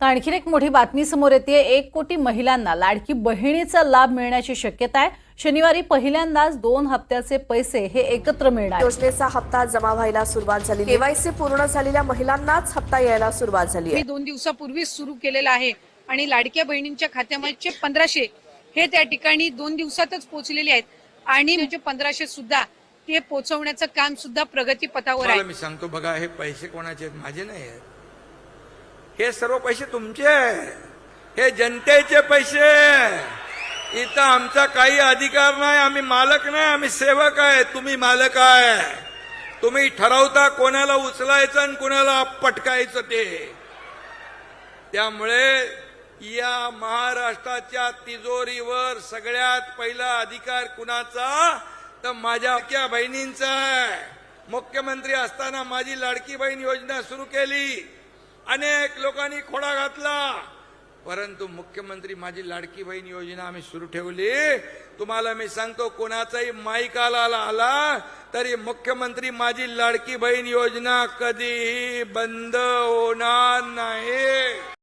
तर आणखीन एक मोठी बातमी समोर येते। 1 कोटी महिलांना लाडकी बहिणीचा लाभ मिळण्याची शक्यता आहे। शनिवारी पहिल्यांदाच 2 हप्त्याचे पैसे हे एकत्र मिळणार। योजनेचा हप्ता जमा व्हायला सुरुवात झाली। केवायसी पूर्ण झालेल्या महिलांनाच हप्ता यायला सुरुवात झाली आहे। मी 2 दिवसापूर्वी सुरू केलेला आहे आणि लाडक्या बहिणींच्या खात्यामध्ये 1500 हे त्या ठिकाणी 2 दिवसातच पोहोचलेले आहेत आणि म्हणजे 1500 सुद्धा ते पोहोचवण्याचं काम सुद्धा प्रगतीपथावर आहे। मी सांगतो बघा, हे पैसे कोणाचे आहेत? माझे नाही आहेत। हे सर्व पैसे तुमचे आहेत, हे जनतेचे पैसे। इथं आमचा काही अधिकार नाही, आम्ही मालक नाही, आम्ही सेवक आहे। तुम्ही मालक आहे, तुम्ही ठरवता कोणाला उचलायचं आणि कोणाला पटकायचं ते। त्यामुळे या महाराष्ट्राच्या तिजोरीवर सगळ्यात पहिला अधिकार कुणाचा? तर माझ्या बहिणींचा आहे। मुख्यमंत्री असताना माझी लाडकी बहीण योजना सुरू केली, अनेक लोकांनी खोडा घातला, परंतु मुख्यमंत्री माझी लाडकी बहीण योजना आम्ही सुरू ठेवली। तुम्हाला मी सांगतो, कोणाचाही माईक आला तरी मुख्यमंत्री माझी लाडकी बहीण योजना कधीही बंद होणार नाही।